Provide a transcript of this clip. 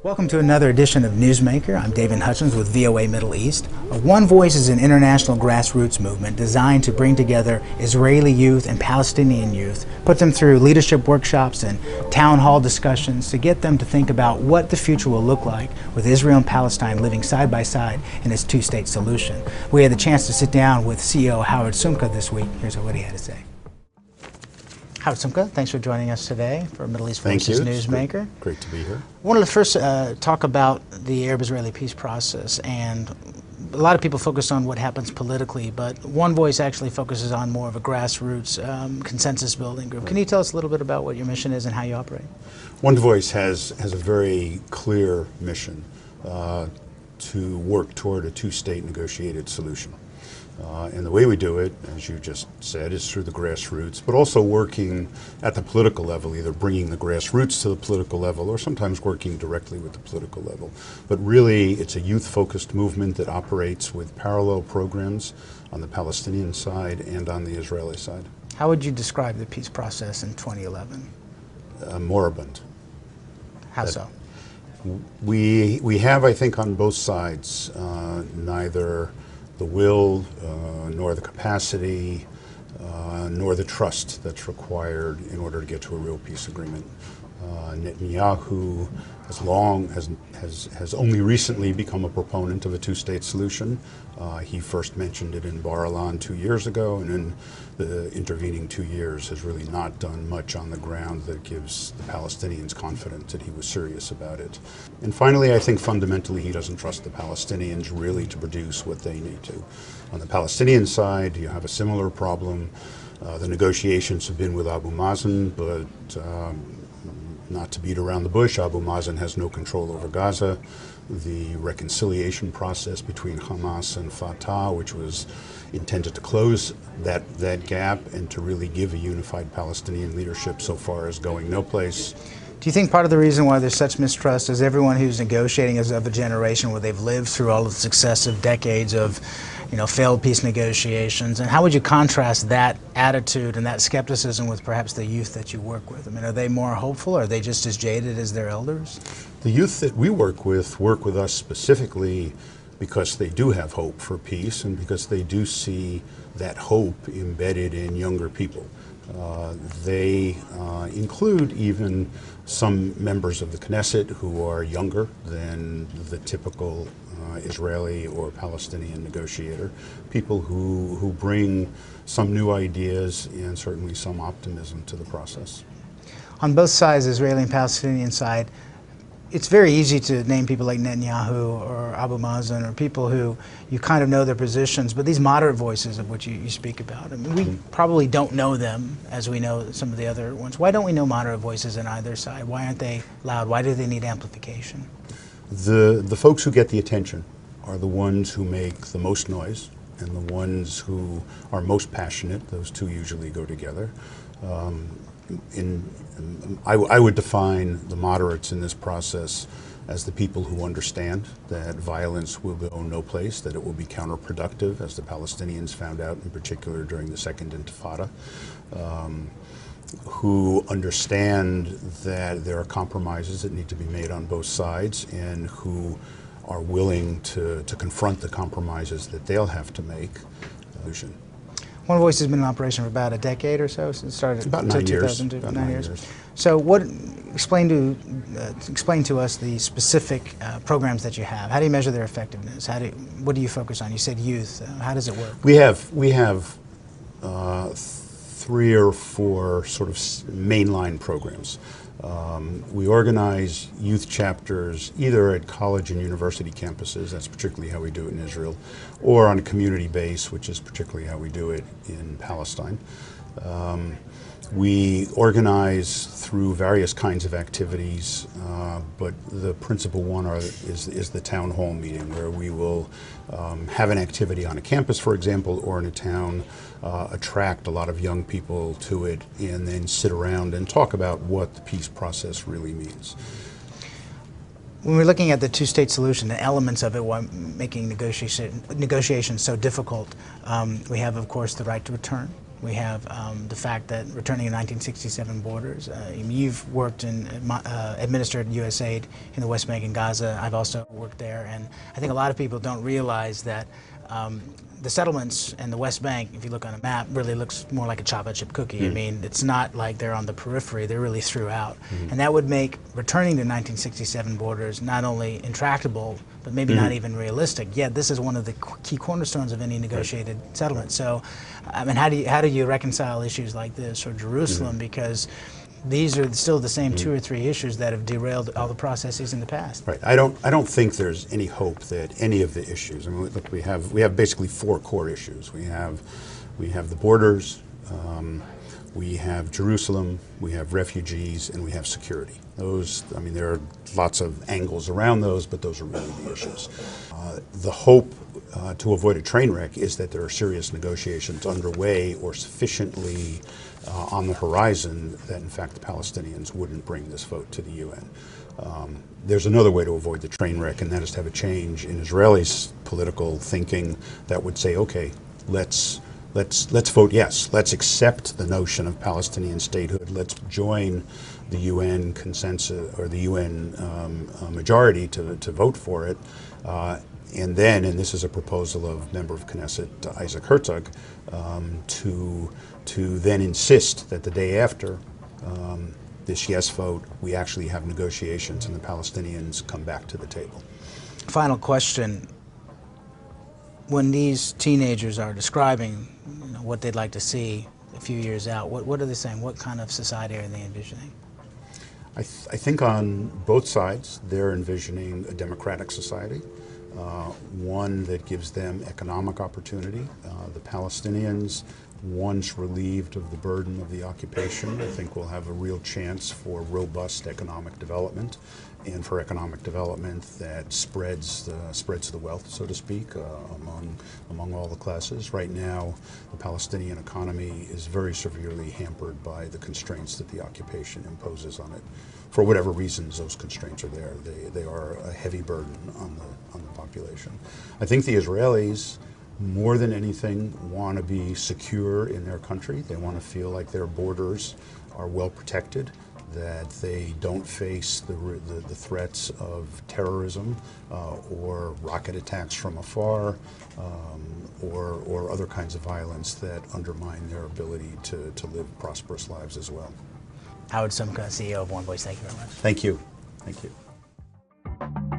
Welcome to another edition of Newsmaker. I'm Davin Hutchins with VOA Middle East. OneVoice is an international grassroots movement designed to bring together Israeli youth and Palestinian youth, put them through leadership workshops and town hall discussions to get them to think about what the future will look like with Israel and Palestine living side by side in its two-state solution. We had the chance to sit down with CEO Howard Sumka this week. Here's what he had to say. Howard Sumka, thanks for joining us today for Middle East Voices Newsmaker. Great to be here. I wanted to first talk about the Arab-Israeli peace process, and a lot of people focus on what happens politically, but OneVoice actually focuses on more of a grassroots consensus building group. Can you tell us a little bit about what your mission is and how you operate? OneVoice has a very clear mission to work toward a two-state negotiated solution. And the way we do it, as you just said, is through the grassroots, but also working at the political level, either bringing the grassroots to the political level or sometimes working directly with the political level. But really, it's a youth-focused movement that operates with parallel programs on the Palestinian side and on the Israeli side. How would you describe the peace process in 2011? Moribund. How so? We have, I think, on both sides, neither the will, nor the capacity, nor the trust that's required in order to get to a real peace agreement. Netanyahu has only recently become a proponent of a two-state solution. He first mentioned it in Bar-Ilan 2 years ago, and in the intervening 2 years has really not done much on the ground that gives the Palestinians confidence that he was serious about it. And finally, I think fundamentally he doesn't trust the Palestinians really to produce what they need to. On the Palestinian side, you have a similar problem. The negotiations have been with Abu Mazen, but not to beat around the bush, Abu Mazen has no control over Gaza. The reconciliation process between Hamas and Fatah, which was intended to close that gap and to really give a unified Palestinian leadership, so far is going no place. Do you think part of the reason why there's such mistrust is everyone who's negotiating is of a generation where they've lived through all of the successive decades of, failed peace negotiations? And how would you contrast that attitude and that skepticism with perhaps the youth that you work with? I mean, are they more hopeful, or are they just as jaded as their elders? The youth that we work with us specifically because they do have hope for peace and because they do see that hope embedded in younger people. They include even some members of the Knesset who are younger than the typical Israeli or Palestinian negotiator, people who bring some new ideas and certainly some optimism to the process. On both sides, Israeli and Palestinian side, it's very easy to name people like Netanyahu or Abu Mazen or people who you kind of know their positions, but these moderate voices of which you speak about, I mean, we probably don't know them as we know some of the other ones. Why don't we know moderate voices on either side? Why aren't they loud? Why do they need amplification? The folks who get the attention are the ones who make the most noise and the ones who are most passionate. Those two usually go together. I would define the moderates in this process as the people who understand that violence will go no place, that it will be counterproductive, as the Palestinians found out in particular during the Second Intifada, who understand that there are compromises that need to be made on both sides, and who are willing to confront the compromises that they'll have to make. OneVoice has been in operation for about a decade or so since it started. About 9 years. About 9 years. So, explain to us the specific programs that you have. How do you measure their effectiveness? What do you focus on? You said youth. How does it work? We have 3 or 4 sort of mainline programs. We organize youth chapters either at college and university campuses, that's particularly how we do it in Israel, or on a community base, which is particularly how we do it in Palestine. We organize through various kinds of activities, but the principal one is the town hall meeting, where we will have an activity on a campus, for example, or in a town, attract a lot of young people to it, and then sit around and talk about what the peace process really means. When we're looking at the two-state solution, the elements of it, why making negotiations so difficult, we have, of course, the right to return. We have the fact that returning in 1967 borders. You've worked and administered USAID in the West Bank and Gaza. I've also worked there, and I think a lot of people don't realize that the settlements in the West Bank, if you look on a map, really looks more like a chocolate chip cookie. I mean, it's not like they're on the periphery, they're really throughout. And that would make returning to 1967 borders not only intractable, but maybe not even realistic. Yet this is one of the key cornerstones of any negotiated settlement. So, I mean, how do you reconcile issues like this or Jerusalem? Because these are still the same 2 or 3 issues that have derailed all the processes in the past. Right. I don't think there's any hope that any of the issues. I mean, look, we have basically 4 core issues. We have the borders, we have Jerusalem, we have refugees, and we have security. Those, I mean, there are lots of angles around those, but those are really the issues. The hope to avoid a train wreck is that there are serious negotiations underway or sufficiently on the horizon that, in fact, the Palestinians wouldn't bring this vote to the UN. There's another way to avoid the train wreck, and that is to have a change in Israelis' political thinking that would say, okay, let's vote yes. Let's accept the notion of Palestinian statehood. Let's join the UN consensus or the UN majority to vote for it. And then, and this is a proposal of member of Knesset Isaac Herzog, to then insist that the day after this yes vote, we actually have negotiations and the Palestinians come back to the table. Final question. When these teenagers are describing what they'd like to see a few years out, what are they saying? What kind of society are they envisioning? I think on both sides, they're envisioning a democratic society, one that gives them economic opportunity. The Palestinians, once relieved of the burden of the occupation, I think will have a real chance for robust economic development, and for economic development that spreads the wealth, so to speak, among all the classes. Right now, the Palestinian economy is very severely hampered by the constraints that the occupation imposes on it. For whatever reasons, those constraints are there. They are a heavy burden on the population. I think the Israelis, more than anything, want to be secure in their country. They want to feel like their borders are well protected, that they don't face the threats of terrorism or rocket attacks from afar or other kinds of violence that undermine their ability to live prosperous lives as well. Howard Sumka, CEO of OneVoice, thank you very much. Thank you. Thank you.